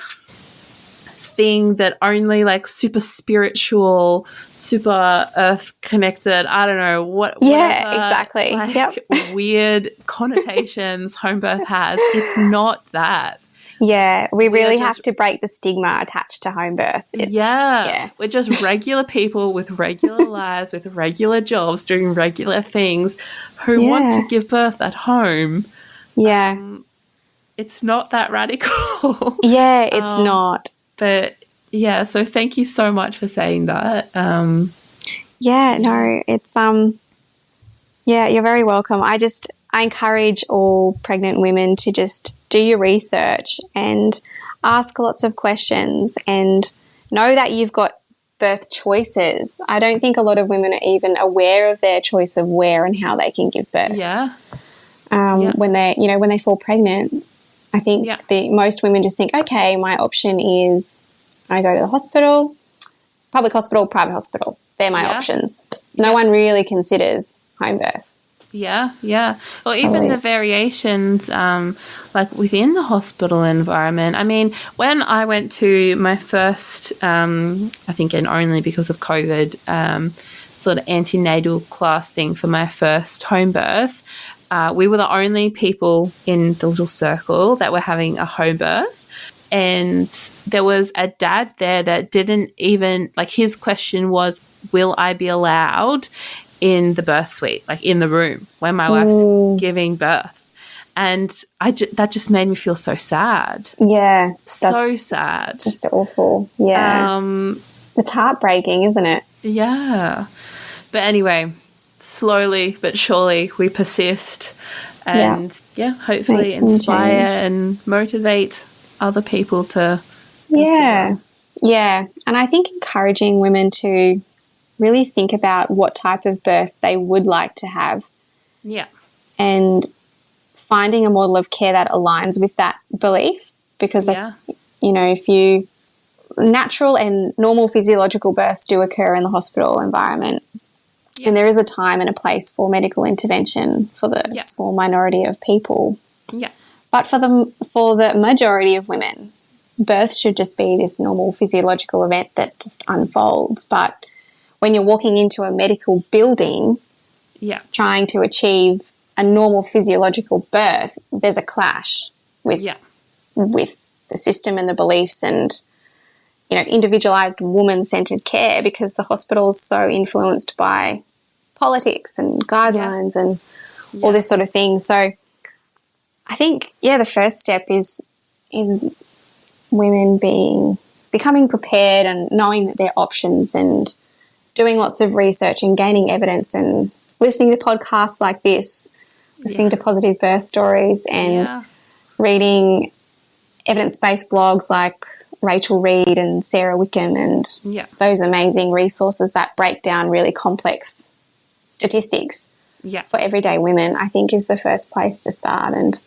thing that only like super spiritual, super earth connected, I don't know what. Exactly. Like weird connotations home birth has. It's not that. Yeah, we really have to break the stigma attached to home birth. We're just regular people with regular lives, with regular jobs, doing regular things, who want to give birth at home. Yeah. It's not that radical. Yeah, it's not. But so thank you so much for saying that. It's you're very welcome. I encourage all pregnant women to just do your research and ask lots of questions and know that you've got birth choices. I don't think a lot of women are even aware of their choice of where and how they can give birth. When they fall pregnant, I think most women just think, okay, my option is I go to the hospital, public hospital, private hospital. They're my options. No one really considers home birth. Well, even the variations, like within the hospital environment. I mean, when I went to my first, I think, and only because of COVID, sort of antenatal class thing for my first home birth, we were the only people in the little circle that were having a home birth. And there was a dad there that didn't even, like, his question was, will I be allowed in the birth suite, like in the room when my wife's giving birth? And that just made me feel so sad. Yeah. So sad. Just awful. Yeah. It's heartbreaking, isn't it? Yeah. But anyway, slowly but surely we persist and hopefully inspire and motivate other people to Yeah. Yeah. And I think encouraging women to really think about what type of birth they would like to have. Yeah. And finding a model of care that aligns with that belief. Because, if natural and normal physiological births do occur in the hospital environment. Yeah. And there is a time and a place for medical intervention for the small minority of people. Yeah. But for the majority of women, birth should just be this normal physiological event that just unfolds. But when you're walking into a medical building trying to achieve a normal physiological birth, there's a clash with the system and the beliefs and, individualised woman-centred care, because the hospital's so influenced by politics and guidelines and all this sort of thing. So I think, the first step is women becoming prepared and knowing that there are options and doing lots of research and gaining evidence and listening to podcasts like this, listening to positive birth stories and reading evidence-based blogs like Rachel Reed and Sarah Wickham and those amazing resources that break down really complex statistics for everyday women, I think is the first place to start. And,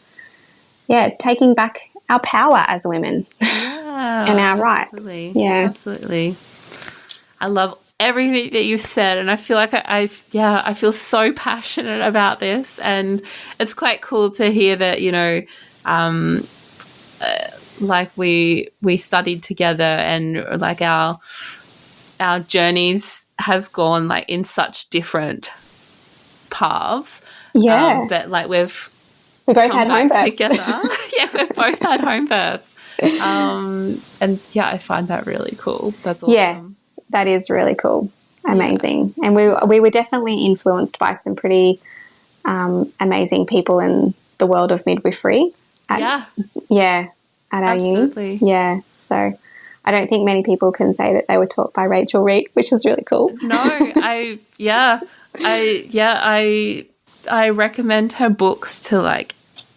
taking back our power as women and our rights. Yeah, absolutely. I love everything that you've said, and I feel like I feel so passionate about this, and it's quite cool to hear that, like we studied together and like our journeys have gone like in such different paths. Yeah. But like we both had home births together. We've both had home births. And I find that really cool. That's awesome. Yeah, that is really cool. Amazing. And we were definitely influenced by some pretty amazing people in the world of midwifery. At our uni. Yeah. So I don't think many people can say that they were taught by Rachel Reed, which is really cool. No, I recommend her books to like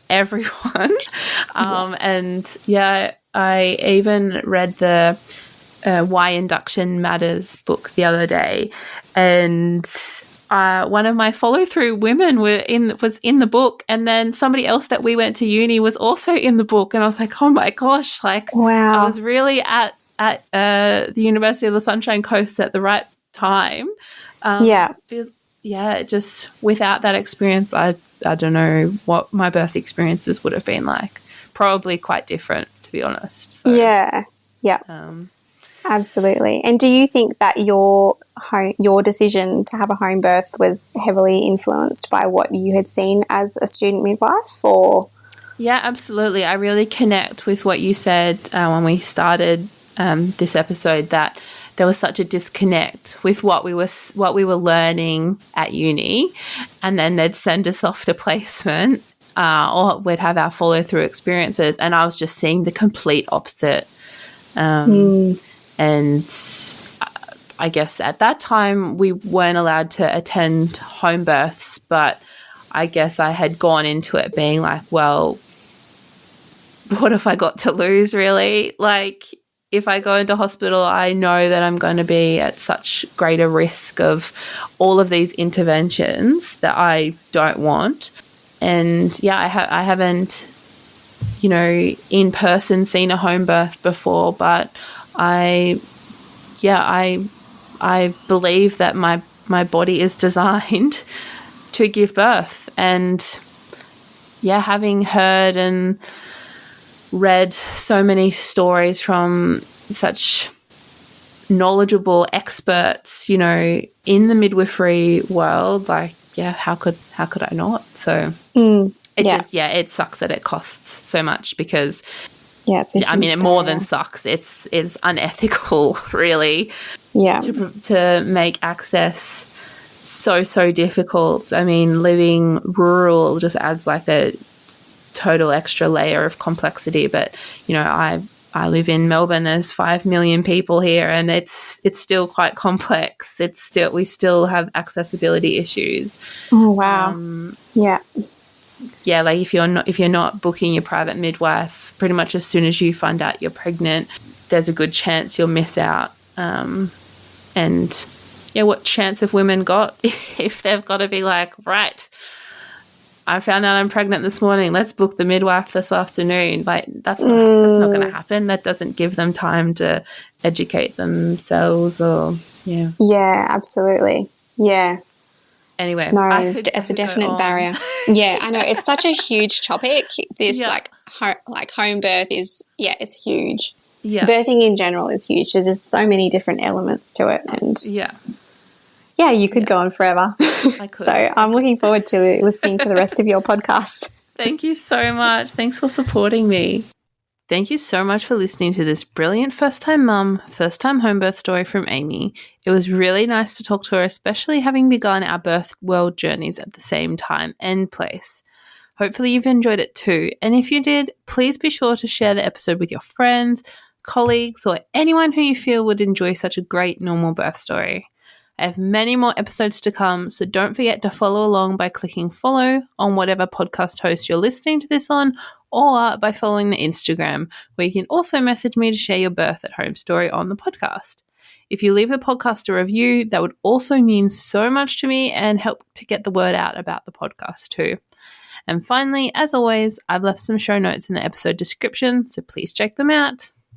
everyone. And I even read the Why Induction Matters book the other day, and one of my follow-through women was in the book, and then somebody else that we went to uni was also in the book, and I was like, oh my gosh, like wow. I was really at the University of the Sunshine Coast at the right time. Just without that experience, I don't know what my birth experiences would have been like. Probably quite different, to be honest. So, absolutely. And do you think that your decision to have a home birth was heavily influenced by what you had seen as a student midwife, or? Yeah, absolutely. I really connect with what you said when we started this episode, that there was such a disconnect with what we were learning at uni, and then they'd send us off to placement, or we'd have our follow-through experiences, and I was just seeing the complete opposite. And I guess at that time we weren't allowed to attend home births, but I guess I had gone into it being like, well, what have I got to lose, really? Like, if I go into hospital, I know that I'm going to be at such greater risk of all of these interventions that I don't want. And I haven't, in person seen a home birth before, but I believe that my body is designed to give birth. And having heard and read so many stories from such knowledgeable experts, in the midwifery world, like, how could I not? So it sucks that it costs so much, because it more than sucks. It's unethical, really. Yeah. To make access so difficult. I mean, living rural just adds like a total extra layer of complexity. But I live in Melbourne. There's 5 million people here, and it's still quite complex. We still have accessibility issues. Oh wow. Like if you're not booking your private midwife, pretty much as soon as you find out you're pregnant, there's a good chance you'll miss out. And yeah, what chance have women got if they've got to be like, right, I found out I'm pregnant this morning, let's book the midwife this afternoon. Like, that's not going to happen. That doesn't give them time to educate themselves or, yeah. Yeah, absolutely. Yeah. Anyway. No, it's a definite barrier. Yeah, I know. It's such a huge topic. This, like home birth is, it's huge. Yeah. Birthing in general is huge. There's just so many different elements to it. And yeah, you could go on forever. I could. So I'm looking forward to listening to the rest of your podcast. Thank you so much. Thanks for supporting me. Thank you so much for listening to this brilliant first-time mum, first-time home birth story from Amy. It was really nice to talk to her, especially having begun our birth world journeys at the same time and place. Hopefully you've enjoyed it too. And if you did, please be sure to share the episode with your friends, colleagues, or anyone who you feel would enjoy such a great normal birth story. I have many more episodes to come, so don't forget to follow along by clicking follow on whatever podcast host you're listening to this on, or by following the Instagram, where you can also message me to share your birth at home story on the podcast. If you leave the podcast a review, that would also mean so much to me and help to get the word out about the podcast too. And finally, as always, I've left some show notes in the episode description, so please check them out.